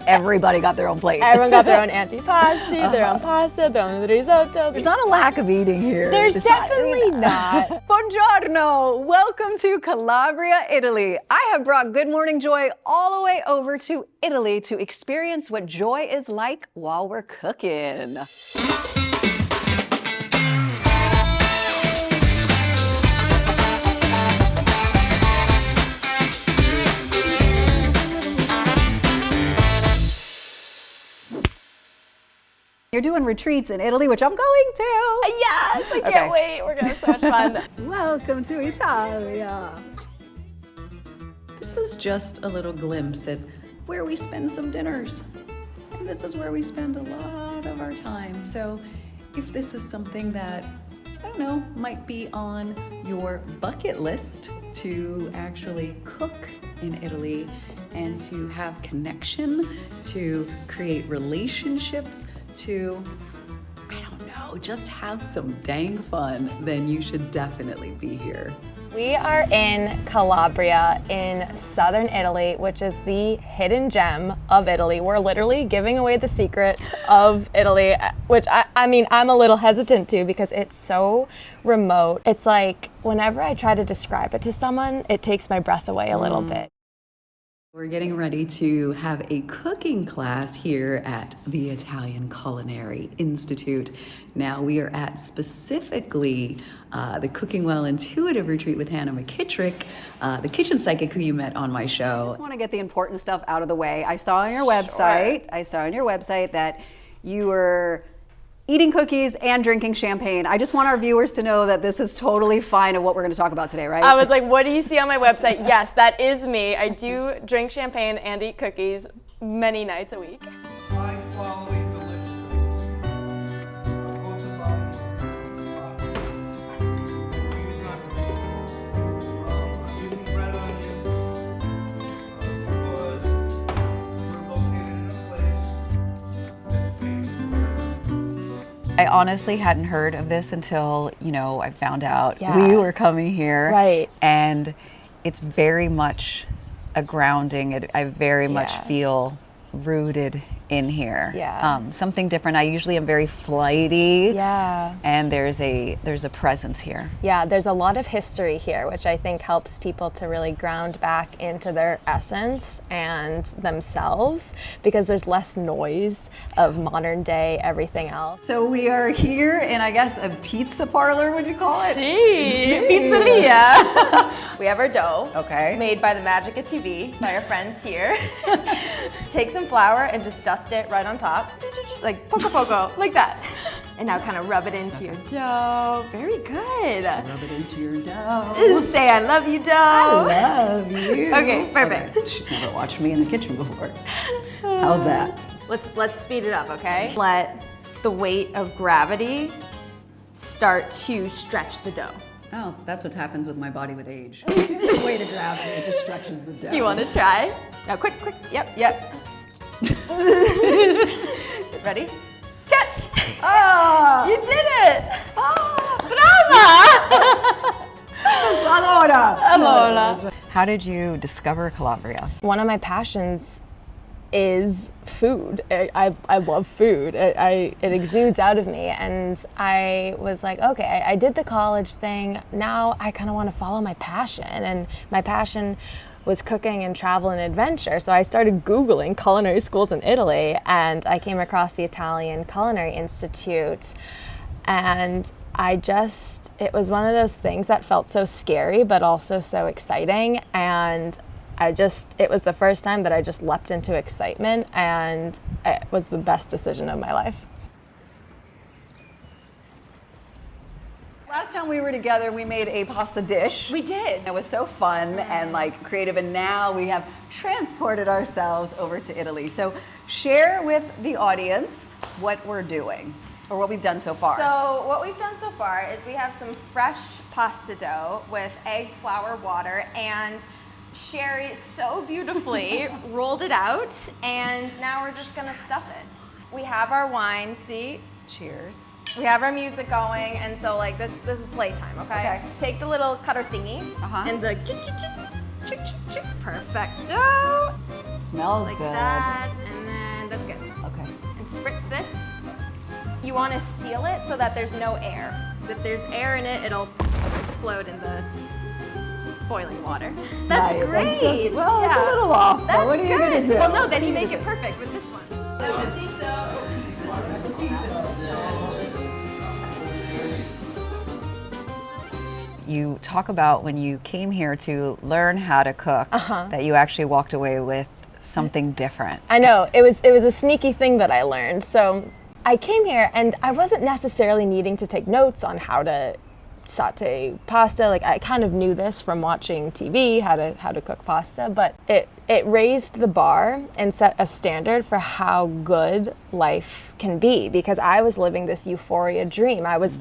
everybody got their own plate. Everyone got their own antipasti, their own pasta, their own risotto. There's not a lack of eating here. There's definitely not. Buongiorno! Welcome to Calabria, Italy. I have brought Good Morning Joy all the way over to Italy to experience what joy is like while we're cooking. You're doing retreats in Italy, which I'm going to. Yes, I can't wait. We're gonna have so much fun. Welcome to Italia. This is just a little glimpse at where we spend some dinners. And this is where we spend a lot of our time. So if this is something that, I don't know, might be on your bucket list to actually cook in Italy and to have connection, to create relationships, to, I don't know, just have some dang fun, then you should definitely be here. We are in Calabria in southern Italy, which is the hidden gem of Italy. We're literally giving away the secret of Italy, which I mean, I'm a little hesitant to because it's so remote. It's like whenever I try to describe it to someone, it takes my breath away a little bit. We're getting ready to have a cooking class here at the Italian Culinary Institute. Now we are at specifically the Cooking Well Intuitive Retreat with Hannah McKitrick, the kitchen psychic who you met on my show. I just want to get the important stuff out of the way. I saw on your website, that you were eating cookies and drinking champagne. I just want our viewers to know that this is totally fine of what we're going to talk about today, right? I was like, what do you see on my website? Yes, that is me. I do drink champagne and eat cookies many nights a week. High quality, delicious. Of course, I'm using red onions because we're located in a place that's famous for I honestly hadn't heard of this until, I found out Yeah. we were coming here. Right. And it's very much a grounding. I very much Yeah. feel rooted in here. Yeah. Something different. I usually am very flighty. Yeah. And there's a presence here. Yeah, there's a lot of history here, which I think helps people to really ground back into their essence and themselves because there's less noise of modern day everything else. So we are here in, I guess, a pizza parlor, would you call it? Gee, pizzeria. We have our dough, Okay. made by the magic of TV, by our friends here. Take some flour and just dust it right on top, like poco, like that. And now kind of rub it into your dough. Very good. Rub it into your dough. Say I love you, dough. I love you. Okay, perfect. Okay. She's never watched me in the kitchen before. How's that? Let's speed it up, okay? Let the weight of gravity start to stretch the dough. Oh, that's what happens with my body with age. The weight of gravity, it just stretches the dough. Do you want to try? Now, quick. Yep. Ready? Catch! Ah! You did it! Brava! Allora. How did you discover Calabria? One of my passions is food. I love food. It exudes out of me, and I was like, okay, I did the college thing. Now I kind of want to follow my passion, and my passion was cooking and travel and adventure. So I started Googling culinary schools in Italy, and I came across the Italian Culinary Institute, and it was one of those things that felt so scary, but also so exciting. And it was the first time that I just leapt into excitement, and it was the best decision of my life. Last time we were together, we made a pasta dish. We did. It was so fun and creative, and now we have transported ourselves over to Italy. So share with the audience what we're doing, or what we've done so far. So what we've done so far is we have some fresh pasta dough with egg, flour, water, and Shari so beautifully rolled it out, and now we're just gonna stuff it. We have our wine, see? Cheers. We have our music going, and so like this is playtime, okay? Take the little cutter thingy and the chick, perfecto. Smells like good. that, and then that's good. Okay. And spritz this. You want to seal it so that there's no air. If there's air in it, it'll explode in the boiling water. That's Nice. great. So, well, it's a little off, but what are you going to do? Well, no, then you make it perfect with this one. You talk about when you came here to learn how to cook, that you actually walked away with something different. I know, it was a sneaky thing that I learned. So I came here and I wasn't necessarily needing to take notes on how to saute pasta. Like, I kind of knew this from watching TV, how to cook pasta, but it raised the bar and set a standard for how good life can be, because I was living this euphoria dream. I was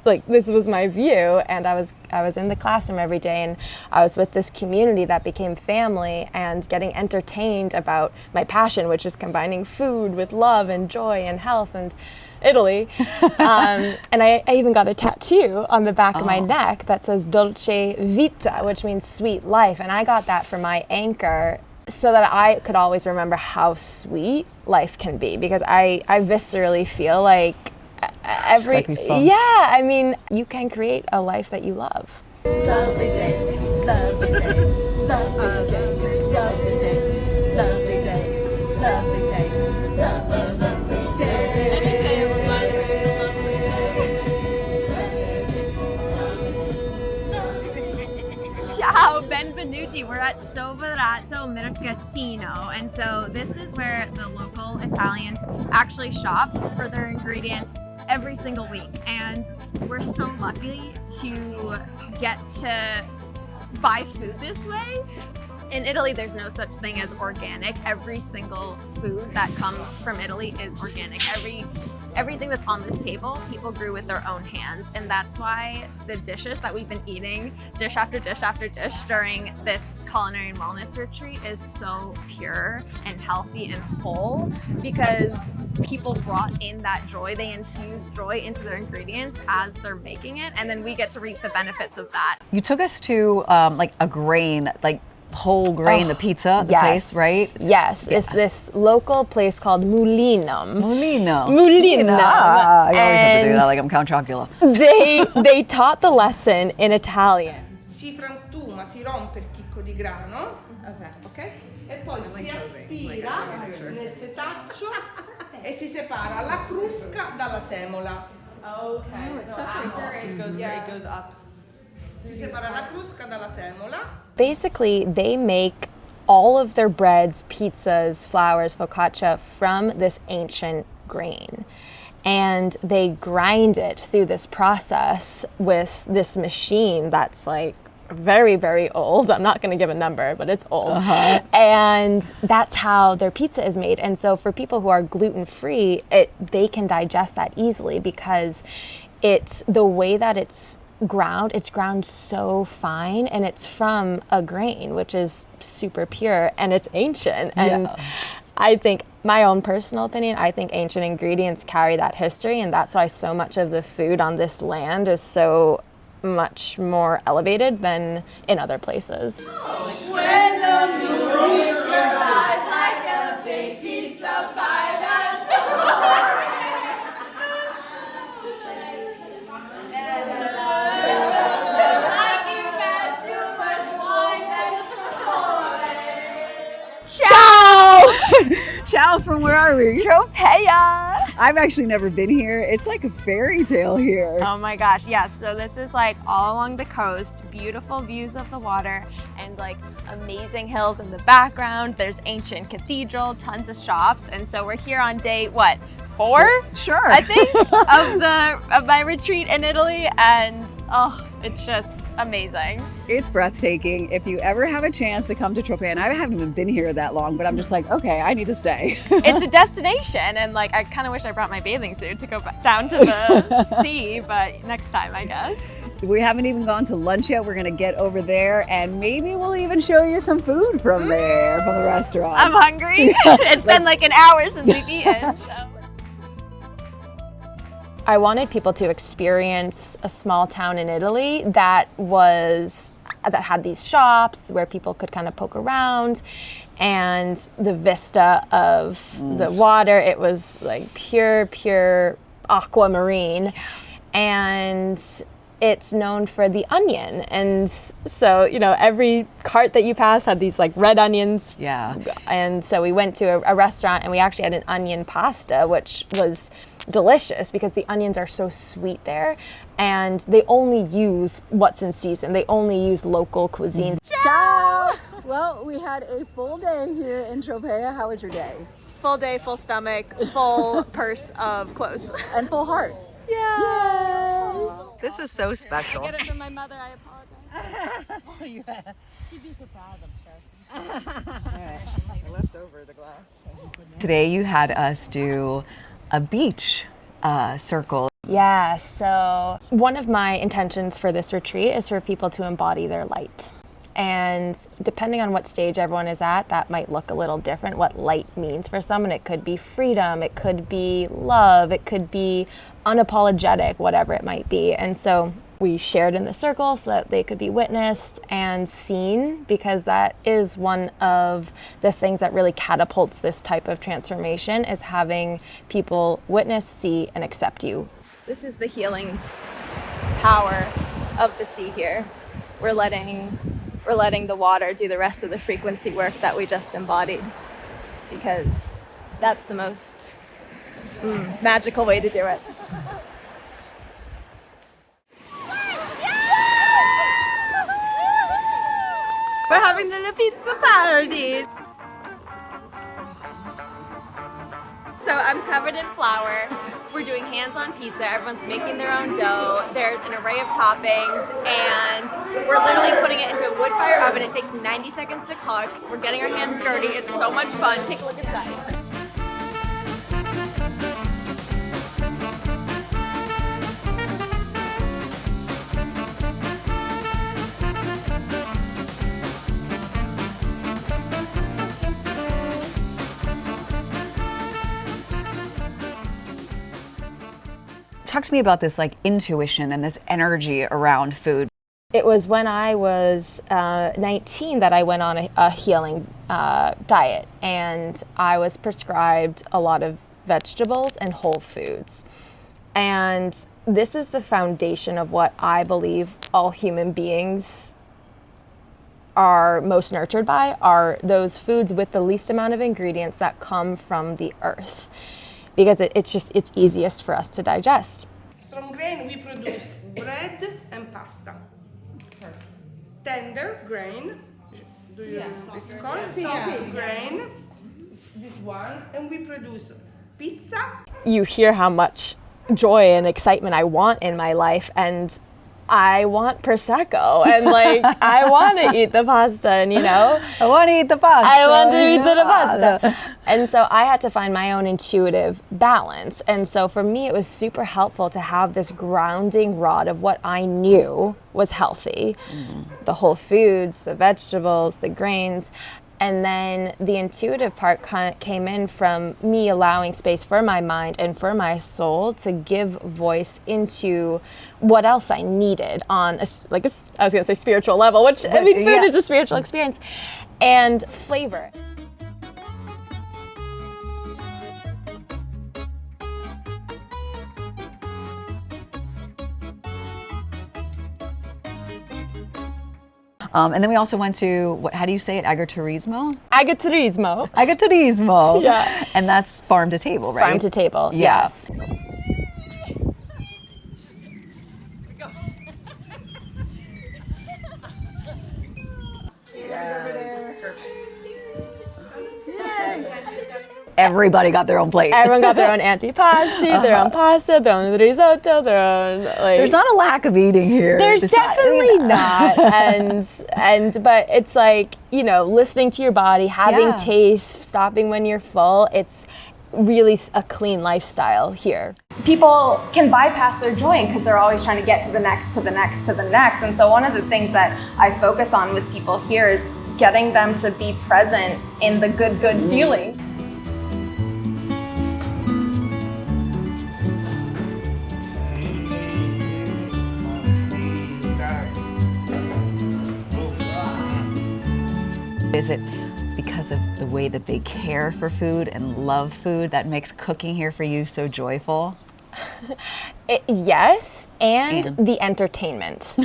like, this was my view, and I was in the classroom every day, and I was with this community that became family and getting entertained about my passion, which is combining food with love and joy and health and Italy. And I even got a tattoo on the back of my neck that says Dolce Vita, which means sweet life. And I got that for my anchor so that I could always remember how sweet life can be, because I viscerally feel like I mean, you can create a life that you love. Lovely day, lovely day, lovely day, lovely day, lovely day, lovely day, lovely day. Any day of my life is a lovely day. Ciao, benvenuti. We're at Soverato Mercatino, and so this is where the local Italians actually shop for their ingredients every single week, and we're so lucky to get to buy food this way. In Italy, there's no such thing as organic. Every single food that comes from Italy is organic. Everything that's on this table, people grew with their own hands, and that's why the dishes that we've been eating, dish after dish after dish, during this Culinary Wellness retreat is so pure and healthy and whole, because people brought in that joy. They infused joy into their ingredients as they're making it, and then we get to reap the benefits of that. You took us to like a grain, like whole grain, the pizza, the place, right? Yes, it's this local place called Mulinum. Mulinum. I always have to do that like I'm Count Chocula. They taught the lesson in Italian. Si frantuma, si rompe il chicco di grano, ok? E poi si aspira nel setaccio e si separa la crusca dalla semola. It goes up. Si separa la crusca dalla semola. Basically, they make all of their breads, pizzas, flours, focaccia from this ancient grain. And they grind it through this process with this machine that's like very, very old. I'm not going to give a number, but it's old. And that's how their pizza is made. And so for people who are gluten-free, they can digest that easily, because it's the way that it's ground so fine, and it's from a grain which is super pure and it's ancient. And I think, my own personal opinion, I think ancient ingredients carry that history, and that's why so much of the food on this land is so much more elevated than in other places. When the moon survives like a big pizza pie, that's Amore. Like you've had too much wine, that's Amore. Ciao! Ciao, from where are we? Tropea! I've actually never been here. It's like a fairy tale here. Oh my gosh, yes. So this is like all along the coast, beautiful views of the water, and like amazing hills in the background. There's ancient cathedral, tons of shops, and so we're here on day, what, 4? Sure. I think, of my retreat in Italy, and oh, it's just amazing. It's breathtaking. If you ever have a chance to come to Tropea, and I haven't even been here that long, but I'm just like, okay, I need to stay. It's a destination, and like I kind of wish I brought my bathing suit to go down to the sea, but next time, I guess. We haven't even gone to lunch yet. We're gonna get over there, and maybe we'll even show you some food from there, from the restaurant. I'm hungry. It's been like an hour since we've eaten. So. I wanted people to experience a small town in Italy that was that had these shops where people could kind of poke around, and the vista of the water, it was like pure aquamarine, and it's known for the onion. And so, every cart that you pass had these like red onions. Yeah. And so we went to a restaurant, and we actually had an onion pasta, which was delicious because the onions are so sweet there, and they only use what's in season. They only use local cuisines. Ciao! Well, we had a full day here in Tropea. How was your day? Full day, full stomach, full purse of clothes. And full heart. Yeah. Yay! This is so special. I get it from my mother, I apologize. She'd be so proud, I'm sure. Left over the glass. Today you had us do a beach circle. Yeah, so one of my intentions for this retreat is for people to embody their light. And depending on what stage everyone is at, that might look a little different, what light means for someone. It could be freedom, it could be love, it could be unapologetic, whatever it might be. And so we shared in the circle so that they could be witnessed and seen, because that is one of the things that really catapults this type of transformation, is having people witness, see, and accept you. This is the healing power of the sea here. We're letting the water do the rest of the frequency work that we just embodied, because that's the most magical way to do it. We're having a little pizza party. So I'm covered in flour. We're doing hands-on pizza. Everyone's making their own dough. There's an array of toppings, and we're literally putting it into a wood fire oven. It takes 90 seconds to cook. We're getting our hands dirty. It's so much fun. Take a look inside. Talk to me about this like intuition and this energy around food. It was when I was 19 that I went on a healing diet, and I was prescribed a lot of vegetables and whole foods. And this is the foundation of what I believe all human beings are most nurtured by, are those foods with the least amount of ingredients that come from the earth, because it's easiest for us to digest. From grain we produce bread and pasta. Tender grain, it's called soft grain, this one, and we produce pizza. You hear how much joy and excitement I want in my life, and I want Prosecco, and like I want to eat the pasta, and I want to eat the pasta. I want to eat the pasta. And so I had to find my own intuitive balance. And so for me, it was super helpful to have this grounding rod of what I knew was healthy. The whole foods, the vegetables, the grains. And then the intuitive part came in from me allowing space for my mind and for my soul to give voice into what else I needed on, I was going to say spiritual level, which, I mean, food is a spiritual experience, and flavor. And then we also went to, how do you say it? Agriturismo? Agriturismo. Agriturismo. Yeah. And that's farm to table, right? Farm to table, Yeah. yes. Everybody got their own plate. Everyone got their own antipasti, their own pasta, their own risotto, their own There's not a lack of eating here. There's definitely not. But it's like, listening to your body, having taste, stopping when you're full. It's really a clean lifestyle here. People can bypass their joy because they're always trying to get to the next, to the next, to the next. And so one of the things that I focus on with people here is getting them to be present in the good feeling. Is it because of the way that they care for food and love food that makes cooking here for you so joyful? Yes, and the entertainment.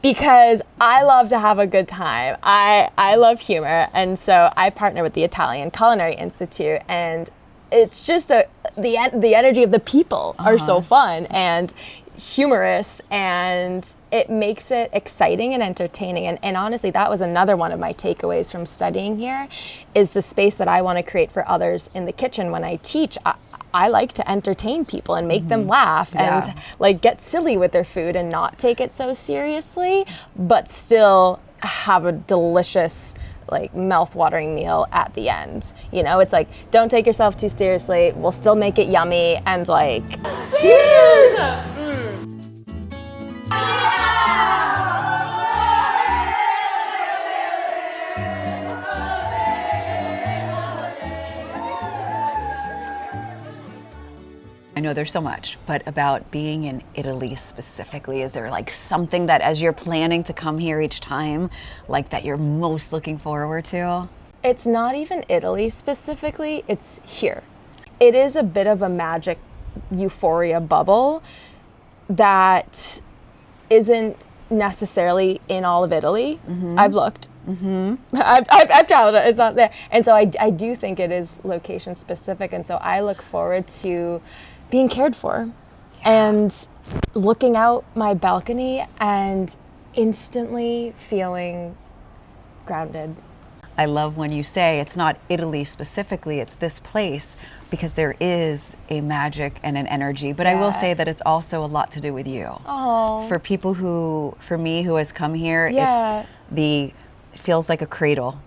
Because I love to have a good time. I love humor, and so I partner with the Italian Culinary Institute, and it's just the energy of the people are so fun and humorous, and it makes it exciting and entertaining. And honestly, that was another one of my takeaways from studying here, is the space that I want to create for others in the kitchen. When I teach, I like to entertain people and make them laugh and like get silly with their food and not take it so seriously, but still have a delicious, like, mouth-watering meal at the end. You know, it's like, don't take yourself too seriously. We'll still make it yummy, and like, cheers! I know there's so much, but about being in Italy specifically, is there like something that as you're planning to come here each time, like that you're most looking forward to? It's not even Italy specifically, it's here. It is a bit of a magic euphoria bubble that isn't necessarily in all of Italy. I've looked. I've traveled it, it's not there. And so I do think it is location specific, and so I look forward to being cared for and looking out my balcony and instantly feeling grounded. I love when you say it's not Italy specifically, it's this place, because there is a magic and an energy. But I will say that it's also a lot to do with you. Oh. For people who, for me who has come here, Yeah. it feels like a cradle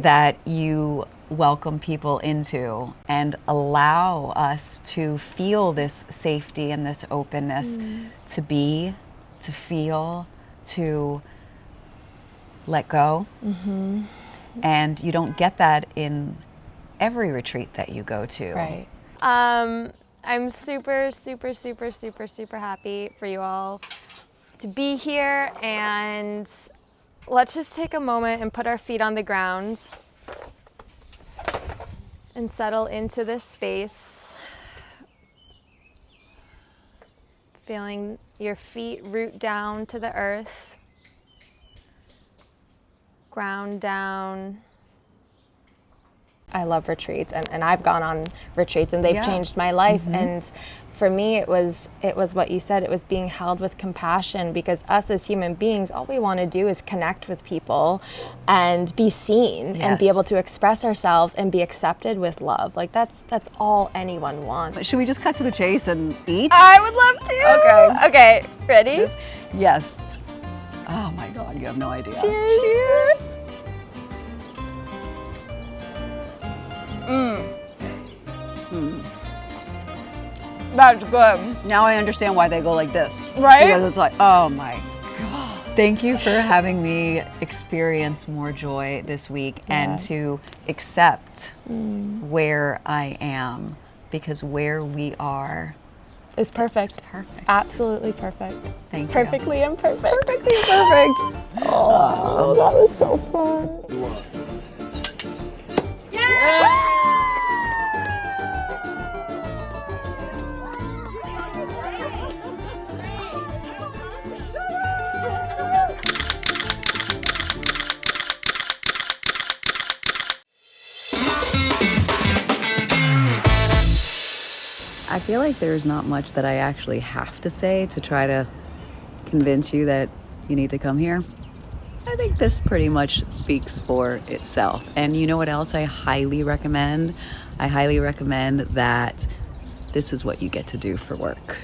that you welcome people into and allow us to feel this safety and this openness to be, to feel, to let go. And you don't get that in every retreat that you go to. Right. I'm super, super, super, super, super happy for you all to be here, and let's just take a moment and put our feet on the ground and settle into this space. Feeling your feet root down to the earth, ground down. I love retreats, and I've gone on retreats, and they've changed my life. And for me, it was what you said. It was being held with compassion, because us as human beings, all we want to do is connect with people and be seen and be able to express ourselves and be accepted with love. Like that's all anyone wants. Should we just cut to the chase and eat? I would love to. Okay, ready? Yes. Oh my God, you have no idea. Cheers. That's good. Now I understand why they go like this. Right? Because it's like, oh my God. Thank you for having me experience more joy this week and to accept where I am, because where we are is perfect. is perfect. Absolutely perfect. Thank you. Perfectly imperfect. Perfectly perfect. Oh, that was so fun. I feel like there's not much that I actually have to say to try to convince you that you need to come here. I think this pretty much speaks for itself. And you know what else I highly recommend? I highly recommend that this is what you get to do for work.